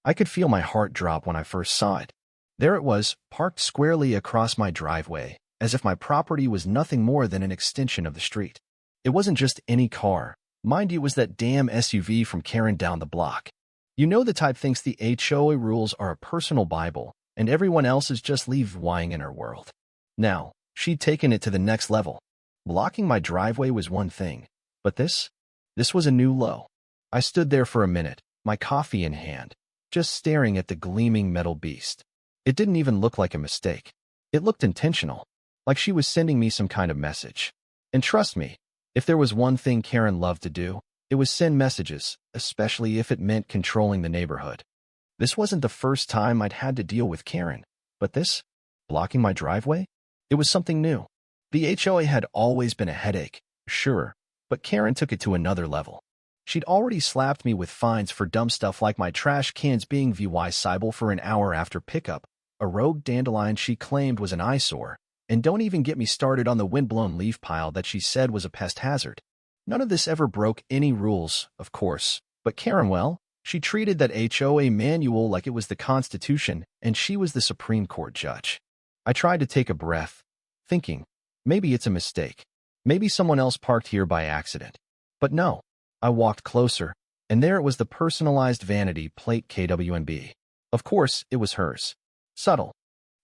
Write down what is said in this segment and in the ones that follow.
I could feel my heart drop when I first saw it. There it was, parked squarely across my driveway, as if my property was nothing more than an extension of the street. It wasn't just any car. Mind you, it was that damn SUV from Karen down the block. You know, the type thinks the HOA rules are a personal Bible, and everyone else is just leave-wying in her world. Now, she'd taken it to the next level. Blocking my driveway was one thing, but this was a new low. I stood there for a minute, my coffee in hand, just staring at the gleaming metal beast. It didn't even look like a mistake. It looked intentional, like she was sending me some kind of message. And trust me, if there was one thing Karen loved to do, it was send messages, especially if it meant controlling the neighborhood. This wasn't the first time I'd had to deal with Karen, but this, blocking my driveway, it was something new. The HOA had always been a headache, sure, but Karen took it to another level. She'd already slapped me with fines for dumb stuff like my trash cans being viewable for an hour after pickup, a rogue dandelion she claimed was an eyesore, and don't even get me started on the windblown leaf pile that she said was a pest hazard. None of this ever broke any rules, of course, but Karen, well, she treated that HOA manual like it was the Constitution, and she was the Supreme Court judge. I tried to take a breath, thinking, maybe it's a mistake. Maybe someone else parked here by accident. But no, I walked closer, and there it was, the personalized vanity plate KWNB. Of course, it was hers. Subtle.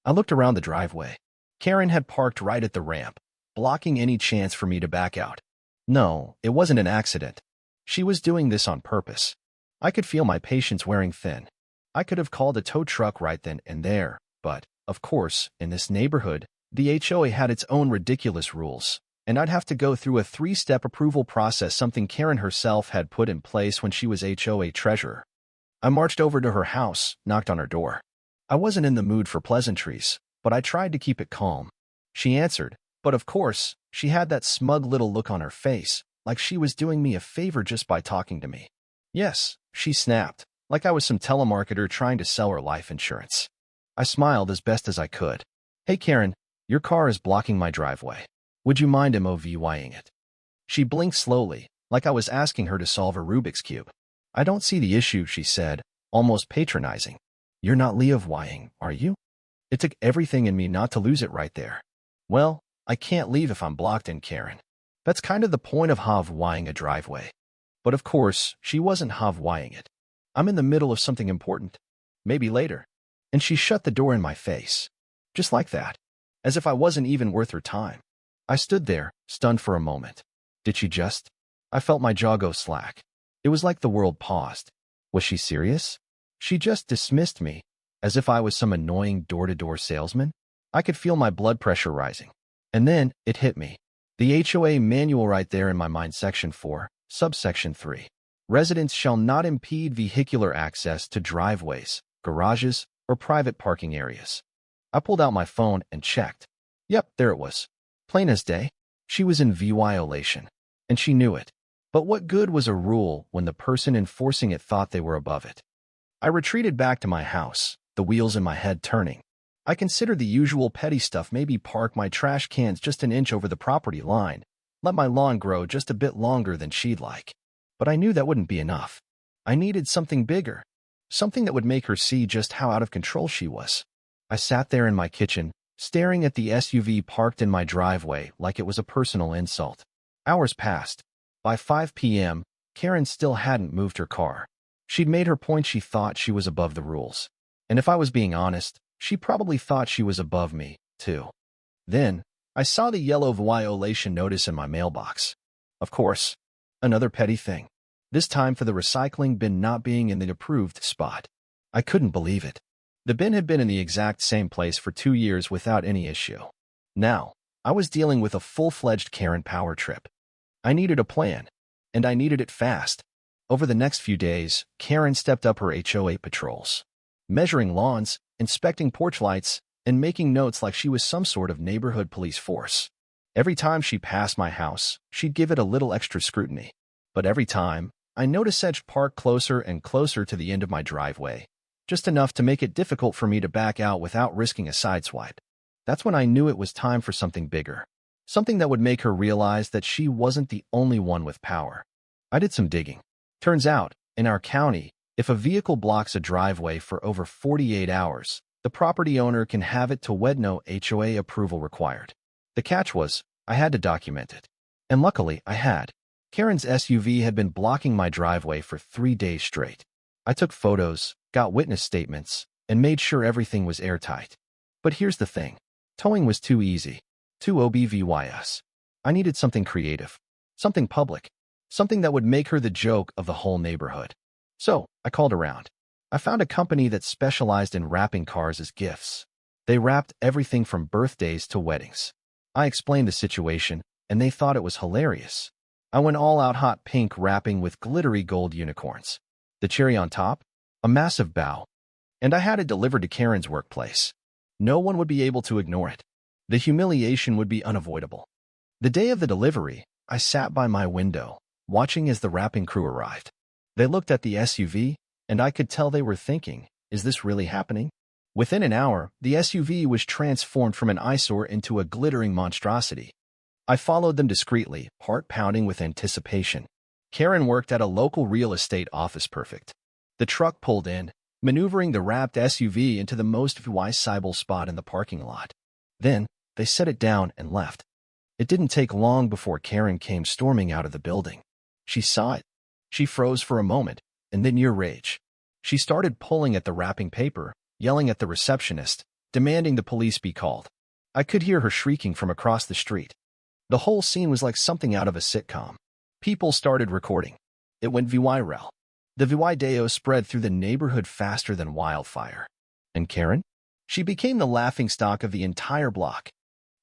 I looked around the driveway. Karen had parked right at the ramp, blocking any chance for me to back out. No, it wasn't an accident. She was doing this on purpose. I could feel my patience wearing thin. I could have called a tow truck right then and there, but, of course, in this neighborhood, the HOA had its own ridiculous rules, and I'd have to go through a 3-step approval process, something Karen herself had put in place when she was HOA treasurer. I marched over to her house, knocked on her door. I wasn't in the mood for pleasantries, but I tried to keep it calm. She answered, but of course, she had that smug little look on her face, like she was doing me a favor just by talking to me. Yes, she snapped, like I was some telemarketer trying to sell her life insurance. I smiled as best as I could. Hey Karen, your car is blocking my driveway. Would you mind MOVYing it? She blinked slowly, like I was asking her to solve a Rubik's Cube. I don't see the issue, she said, almost patronizing. You're not leave-wying, are you? It took everything in me not to lose it right there. Well, I can't leave if I'm blocked in, Karen. That's kind of the point of HOV-wying a driveway. But of course, she wasn't HOV-wying it. I'm in the middle of something important. Maybe later. And she shut the door in my face. Just like that. As if I wasn't even worth her time. I stood there, stunned for a moment. Did she just? I felt my jaw go slack. It was like the world paused. Was she serious? She just dismissed me, as if I was some annoying door-to-door salesman? I could feel my blood pressure rising. And then, it hit me. The HOA manual right there in my mind, Section 4, Subsection 3. Residents shall not impede vehicular access to driveways, garages, or private parking areas. I pulled out my phone and checked. Yep, there it was. Plain as day. She was in violation, and she knew it. But what good was a rule when the person enforcing it thought they were above it? I retreated back to my house, the wheels in my head turning. I considered the usual petty stuff, maybe park my trash cans just an inch over the property line, let my lawn grow just a bit longer than she'd like. But I knew that wouldn't be enough. I needed something bigger, something that would make her see just how out of control she was. I sat there in my kitchen, staring at the SUV parked in my driveway like it was a personal insult. Hours passed. By 5 p.m., Karen still hadn't moved her car. She'd made her point. She thought she was above the rules. And if I was being honest, she probably thought she was above me, too. Then, I saw the yellow violation notice in my mailbox. Of course, another petty thing. This time for the recycling bin not being in the approved spot. I couldn't believe it. The bin had been in the exact same place for 2 years without any issue. Now, I was dealing with a full-fledged Karen power trip. I needed a plan, and I needed it fast. Over the next few days, Karen stepped up her HOA patrols, measuring lawns, inspecting porch lights, and making notes like she was some sort of neighborhood police force. Every time she passed my house, she'd give it a little extra scrutiny. But every time, I noticed Sedge park closer and closer to the end of my driveway, just enough to make it difficult for me to back out without risking a sideswipe. That's when I knew it was time for something bigger, something that would make her realize that she wasn't the only one with power. I did some digging. Turns out, in our county, If a vehicle blocks a driveway for over 48 hours, the property owner can have it to wed, no HOA approval required. The catch was, I had to document it. And luckily, I had. Karen's SUV had been blocking my driveway for 3 days straight. I took photos, got witness statements, and made sure everything was airtight. But here's the thing. Towing was too easy. Too obvious. I needed something creative. Something public. Something that would make her the joke of the whole neighborhood. So, I called around. I found a company that specialized in wrapping cars as gifts. They wrapped everything from birthdays to weddings. I explained the situation, and they thought it was hilarious. I went all out hot pink wrapping with glittery gold unicorns. The cherry on top? A massive bow. And I had it delivered to Karen's workplace. No one would be able to ignore it. The humiliation would be unavoidable. The day of the delivery, I sat by my window, watching as the wrapping crew arrived. They looked at the SUV, and I could tell they were thinking, is this really happening? Within an hour, the SUV was transformed from an eyesore into a glittering monstrosity. I followed them discreetly, heart pounding with anticipation. Karen worked at a local real estate office perfect. The truck pulled in, maneuvering the wrapped SUV into the most visible spot in the parking lot. Then, they set it down and left. It didn't take long before Karen came storming out of the building. She saw it. She froze for a moment, and then near rage. She started pulling at the wrapping paper, yelling at the receptionist, demanding the police be called. I could hear her shrieking from across the street. The whole scene was like something out of a sitcom. People started recording. It went viral. The video spread through the neighborhood faster than wildfire. And Karen? She became the laughingstock of the entire block.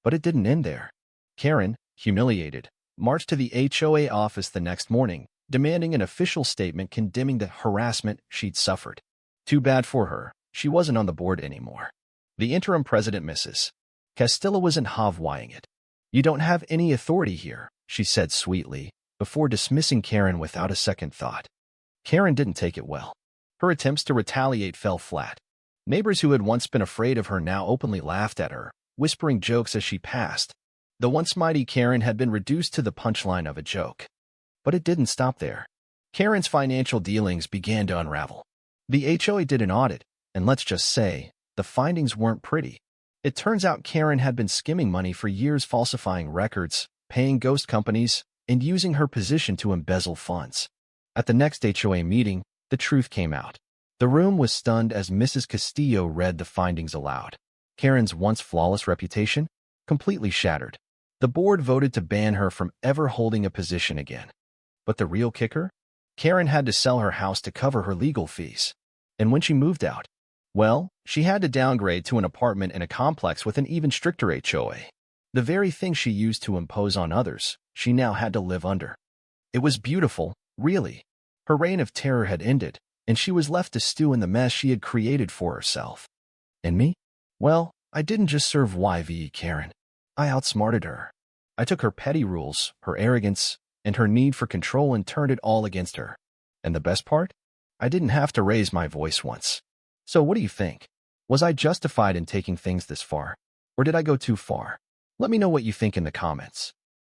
But it didn't end there. Karen, humiliated, marched to the HOA office the next morning, demanding an official statement condemning the harassment she'd suffered. Too bad for her, she wasn't on the board anymore. The interim president, Mrs. Castillo, wasn't Hawaiiing it. You don't have any authority here, she said sweetly, before dismissing Karen without a second thought. Karen didn't take it well. Her attempts to retaliate fell flat. Neighbors who had once been afraid of her now openly laughed at her, whispering jokes as she passed. The once mighty Karen had been reduced to the punchline of a joke. But it didn't stop there. Karen's financial dealings began to unravel. The HOA did an audit, and let's just say, the findings weren't pretty. It turns out Karen had been skimming money for years, falsifying records, paying ghost companies, and using her position to embezzle funds. At the next HOA meeting, the truth came out. The room was stunned as Mrs. Castillo read the findings aloud. Karen's once flawless reputation? Completely shattered. The board voted to ban her from ever holding a position again. But the real kicker? Karen had to sell her house to cover her legal fees. And when she moved out, well, she had to downgrade to an apartment in a complex with an even stricter HOA. The very thing she used to impose on others, she now had to live under. It was beautiful, really. Her reign of terror had ended, and she was left to stew in the mess she had created for herself. And me? Well, I didn't just serve Karen. I outsmarted her. I took her petty rules, her arrogance, and her need for control and turned it all against her. And the best part? I didn't have to raise my voice once. So what do you think? Was I justified in taking things this far? Or did I go too far? Let me know what you think in the comments.